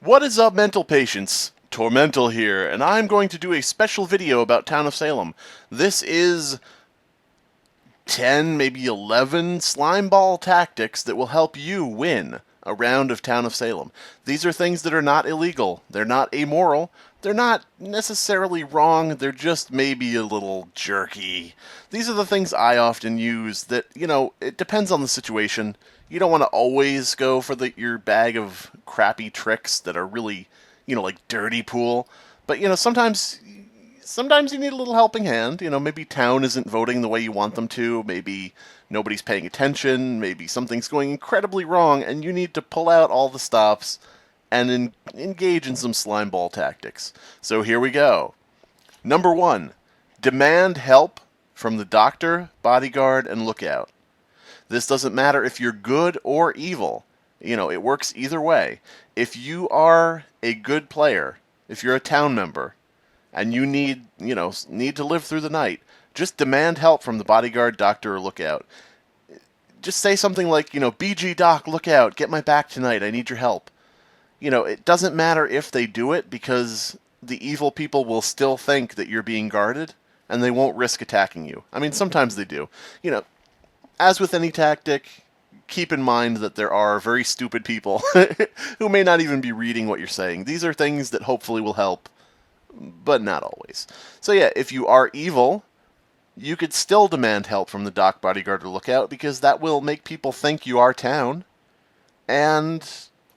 What is up, mental patients? Tormental here, and I'm going to do a special video about Town of Salem. This is 10, maybe 11 Slimeball tactics that will help you win a round of Town of Salem. These are things that are not illegal, they're not amoral, they're not necessarily wrong, they're just maybe a little jerky. These are the things I often use that, it depends on the situation. You don't want to always go for your bag of crappy tricks that are really, like dirty pool. But, sometimes you need a little helping hand. Maybe town isn't voting the way you want them to. Maybe nobody's paying attention. Maybe something's going incredibly wrong, and you need to pull out all the stops and engage in some slimeball tactics. So here we go. Number 1, demand help from the doctor, bodyguard, and lookout. This doesn't matter if you're good or evil. It works either way. If you are a good player, if you're a town member, and you need to live through the night, just demand help from the bodyguard, doctor, or lookout. Just say something like, BG Doc, look out, get my back tonight, I need your help. It doesn't matter if they do it, because the evil people will still think that you're being guarded, and they won't risk attacking you. I mean, sometimes they do. As with any tactic, keep in mind that there are very stupid people who may not even be reading what you're saying. These are things that hopefully will help, but not always. So yeah, if you are evil, you could still demand help from the doc, bodyguard, or lookout, because that will make people think you are town. And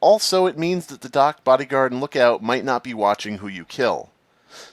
also it means that the doc, bodyguard, and lookout might not be watching who you kill.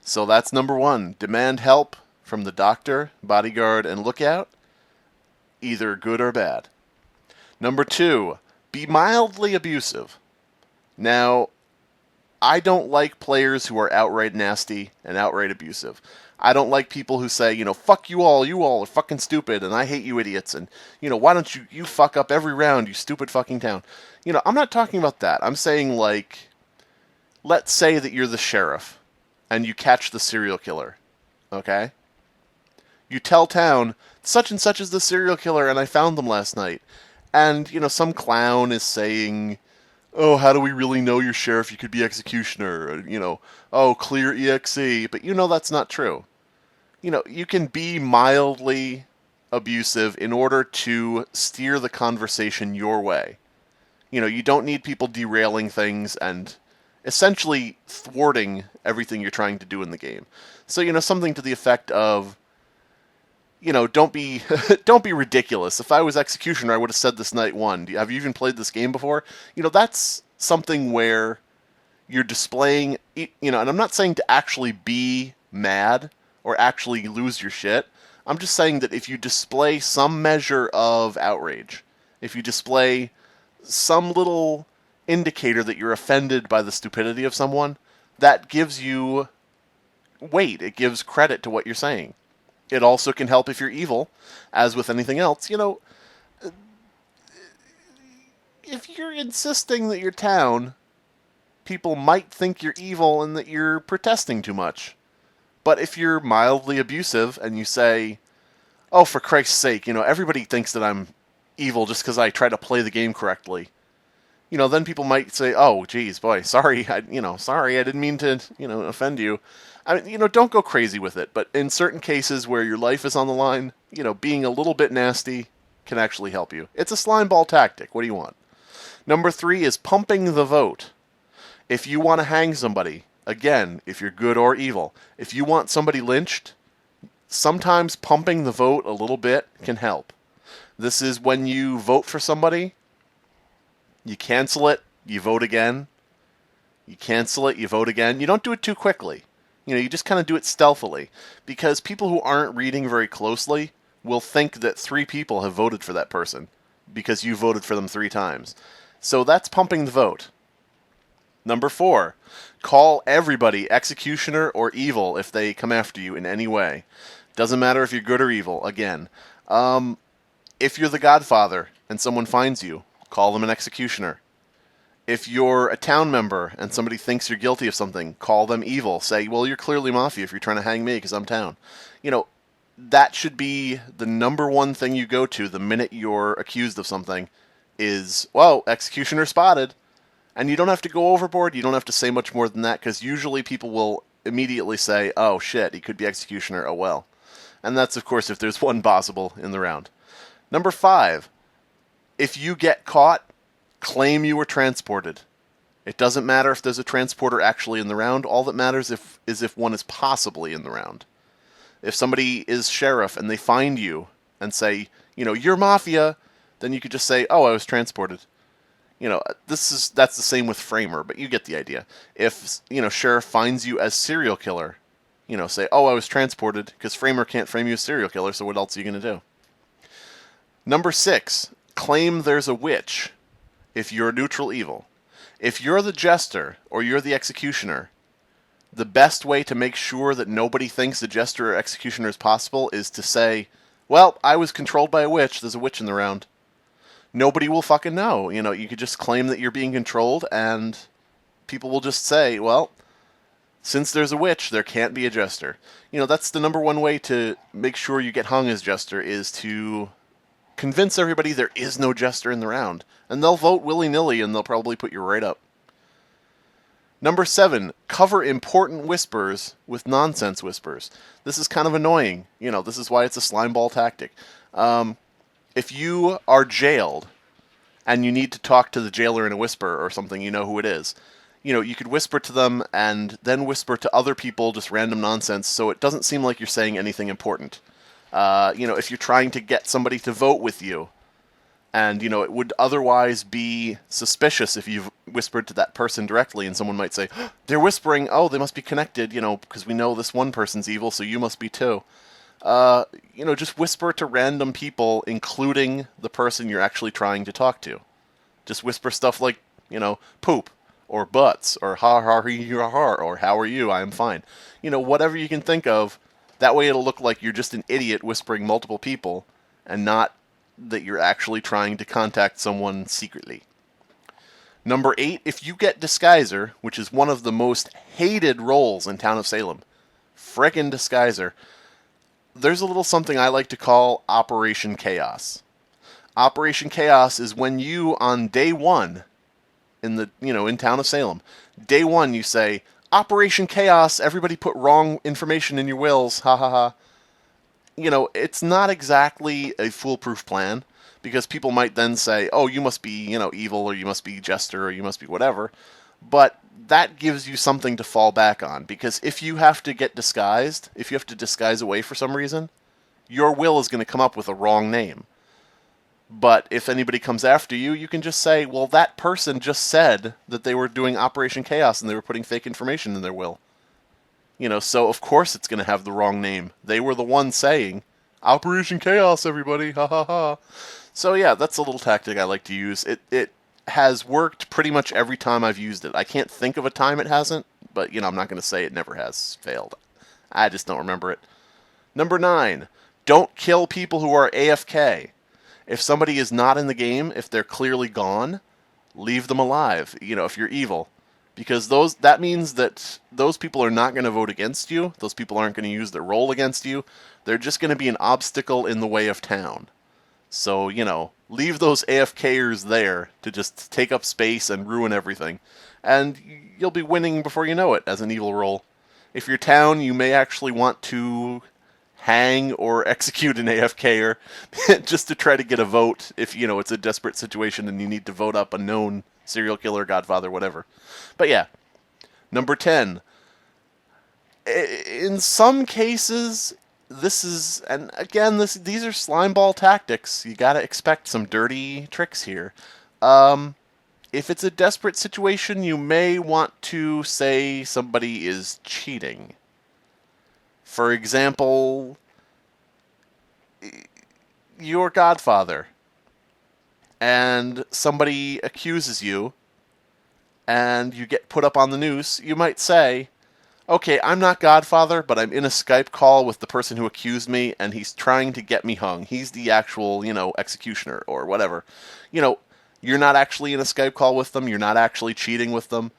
So that's number 1. Demand help from the doctor, bodyguard, and lookout, either good or bad. Number 2, be mildly abusive. Now, I don't like players who are outright nasty and outright abusive. I don't like people who say, fuck you all are fucking stupid, and I hate you idiots, and, why don't you fuck up every round, you stupid fucking town. I'm not talking about that. I'm saying, like, let's say that you're the sheriff, and you catch the serial killer, okay? You tell town, such and such is the serial killer, and I found them last night. And, some clown is saying, oh, how do we really know you're sheriff? You could be executioner. Or, oh, clear EXE. But that's not true. You can be mildly abusive in order to steer the conversation your way. You don't need people derailing things and essentially thwarting everything you're trying to do in the game. So, something to the effect of, don't be don't be ridiculous. If I was executioner, I would have said this night one. Have you even played this game before? That's something where you're displaying, and I'm not saying to actually be mad or actually lose your shit. I'm just saying that if you display some measure of outrage, if you display some little indicator that you're offended by the stupidity of someone, that gives you weight. It gives credit to what you're saying. It also can help if you're evil, as with anything else. If you're insisting that you're town, people might think you're evil and that you're protesting too much. But if you're mildly abusive and you say, oh, for Christ's sake, everybody thinks that I'm evil just because I try to play the game correctly, then people might say, oh, geez, boy, sorry, I didn't mean to, offend you. I mean, don't go crazy with it, but in certain cases where your life is on the line, being a little bit nasty can actually help you. It's a slimeball tactic. What do you want? Number 3 is pumping the vote. If you want to hang somebody, again, if you're good or evil, if you want somebody lynched, sometimes pumping the vote a little bit can help. This is when you vote for somebody, you cancel it, you vote again. You cancel it, you vote again. You don't do it too quickly. You just kind of do it stealthily, because people who aren't reading very closely will think that 3 people have voted for that person because you voted for them 3 times. So that's pumping the vote. Number 4, call everybody executioner or evil if they come after you in any way. Doesn't matter if you're good or evil, again. If you're the Godfather and someone finds you, call them an executioner. If you're a town member and somebody thinks you're guilty of something, call them evil. Say, well, you're clearly mafia if you're trying to hang me because I'm town. That should be the number 1 thing you go to the minute you're accused of something is, whoa, executioner spotted. And you don't have to go overboard. You don't have to say much more than that, because usually people will immediately say, oh shit, he could be executioner, oh well. And that's, of course, if there's one possible in the round. Number 5, if you get caught, claim you were transported. It doesn't matter if there's a transporter actually in the round. All that matters is if one is possibly in the round. If somebody is sheriff and they find you and say, you're mafia, then you could just say, oh, I was transported. That's the same with Framer, but you get the idea. If, sheriff finds you as serial killer, say, oh, I was transported, because Framer can't frame you as serial killer, so what else are you going to do? Number 6, claim there's a witch if you're neutral evil. If you're the jester or you're the executioner, the best way to make sure that nobody thinks the jester or executioner is possible is to say, well, I was controlled by a witch, there's a witch in the round. Nobody will fucking know. You could just claim that you're being controlled, and people will just say, well, since there's a witch, there can't be a jester. That's the number one way to make sure you get hung as jester, is to convince everybody there is no jester in the round. And they'll vote willy-nilly, and they'll probably put you right up. Number 7, cover important whispers with nonsense whispers. This is kind of annoying. This is why it's a slimeball tactic. If you are jailed and you need to talk to the jailer in a whisper or something, you know who it is. You could whisper to them and then whisper to other people just random nonsense, so it doesn't seem like you're saying anything important. If you're trying to get somebody to vote with you, and, it would otherwise be suspicious if you've whispered to that person directly, and someone might say, oh, they're whispering, oh, they must be connected, because we know this one person's evil, so you must be too. Just whisper to random people, including the person you're actually trying to talk to. Just whisper stuff like, poop, or butts, or or how are you, I am fine. Whatever you can think of. That way it'll look like you're just an idiot whispering multiple people, and not that you're actually trying to contact someone secretly. Number 8, if you get Disguiser, which is one of the most hated roles in Town of Salem, frickin' Disguiser, there's a little something I like to call Operation Chaos. Operation Chaos is when you, on day 1, in Town of Salem, day 1 you say, Operation Chaos, everybody put wrong information in your wills, ha ha ha. It's not exactly a foolproof plan, because people might then say, oh, you must be, evil, or you must be jester, or you must be whatever. But that gives you something to fall back on, because if you have to get disguised, if you have to disguise away for some reason, your will is going to come up with a wrong name. But if anybody comes after you, you can just say, well, that person just said that they were doing Operation Chaos and they were putting fake information in their will. So of course it's going to have the wrong name. They were the ones saying, Operation Chaos, everybody, ha ha ha. So yeah, that's a little tactic I like to use. It has worked pretty much every time I've used it. I can't think of a time it hasn't, but I'm not going to say it never has failed. I just don't remember it. Number 9, don't kill people who are AFK. If somebody is not in the game, if they're clearly gone, leave them alive, if you're evil. Because that means that those people are not going to vote against you. Those people aren't going to use their role against you. They're just going to be an obstacle in the way of town. So, leave those AFKers there to just take up space and ruin everything. And you'll be winning before you know it as an evil role. If you're town, you may actually want to hang or execute an AFKer just to try to get a vote if, it's a desperate situation and you need to vote up a known serial killer, godfather, whatever. But yeah. Number 10. In some cases, this is, and again, these are slimeball tactics. You gotta expect some dirty tricks here. If it's a desperate situation, you may want to say somebody is cheating. For example, your godfather, and somebody accuses you, and you get put up on the news, you might say, okay, I'm not godfather, but I'm in a Skype call with the person who accused me, and he's trying to get me hung. He's the actual, executioner, or whatever. You're not actually in a Skype call with them, you're not actually cheating with them,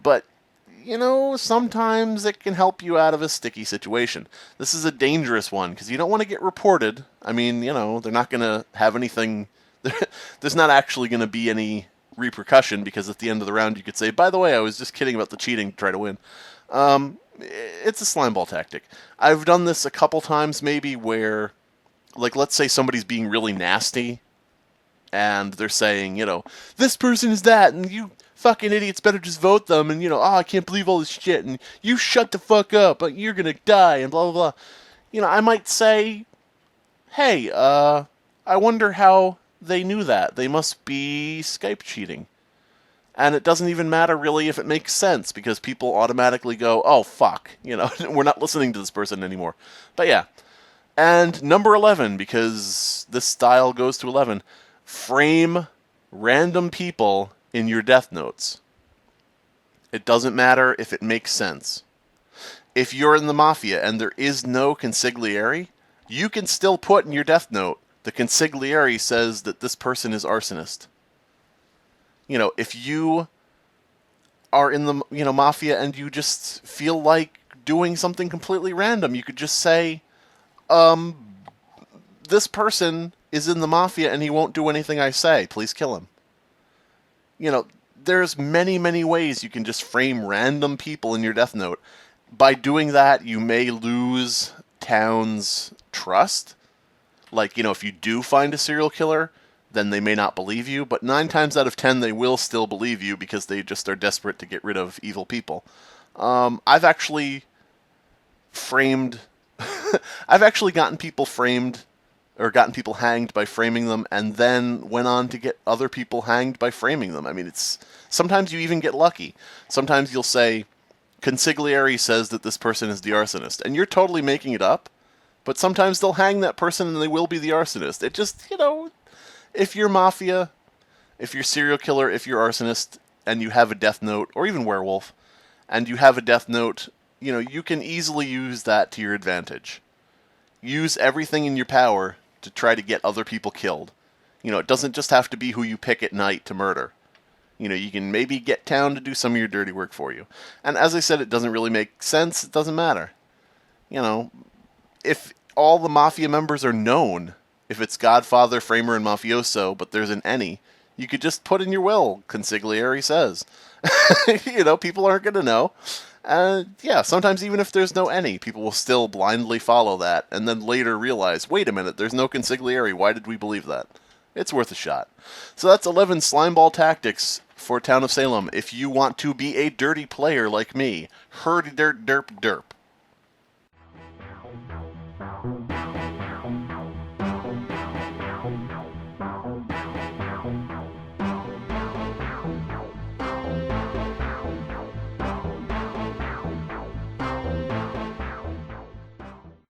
but sometimes it can help you out of a sticky situation. This is a dangerous one, because you don't want to get reported. I mean, they're not going to have anything. There's not actually going to be any repercussion, because at the end of the round you could say, by the way, I was just kidding about the cheating to try to win. It's a slimeball tactic. I've done this a couple times maybe where, like, let's say somebody's being really nasty, and they're saying, this person is that, and you fucking idiots better just vote them, and, I can't believe all this shit, and you shut the fuck up, you're gonna die, and blah, blah, blah. I might say, hey, I wonder how they knew that. They must be Skype cheating. And it doesn't even matter really if it makes sense, because people automatically go, oh, fuck, we're not listening to this person anymore. But yeah. And number 11, because this style goes to 11, frame random people in your death notes. It doesn't matter if it makes sense. If you're in the Mafia and there is no consigliere, you can still put in your death note, the consigliere says that this person is arsonist. If you are in the, Mafia and you just feel like doing something completely random, you could just say, this person is in the Mafia and he won't do anything I say. Please kill him. There's many, many ways you can just frame random people in your death note. By doing that, you may lose town's trust. Like, if you do find a serial killer, then they may not believe you, but 9 times out of 10 they will still believe you because they just are desperate to get rid of evil people. I've actually framed... I've actually gotten people framed, or gotten people hanged by framing them, and then went on to get other people hanged by framing them. I mean, sometimes you even get lucky. Sometimes you'll say, consigliere says that this person is the arsonist, and you're totally making it up, but sometimes they'll hang that person and they will be the arsonist. It just, if you're Mafia, if you're serial killer, if you're arsonist, and you have a death note, or even werewolf, and you have a death note, you can easily use that to your advantage. Use everything in your power to try to get other people killed. It doesn't just have to be who you pick at night to murder. You can maybe get town to do some of your dirty work for you. And as I said, it doesn't really make sense. It doesn't matter. If all the Mafia members are known, if it's Godfather, Framer, and Mafioso, but there's an any, you could just put in your will, consigliere says. People aren't going to know. Yeah, sometimes even if there's no any, people will still blindly follow that, and then later realize, wait a minute, there's no consigliere, why did we believe that? It's worth a shot. So that's 11 Slimeball tactics for Town of Salem. If you want to be a dirty player like me, herdy dirt derp derp.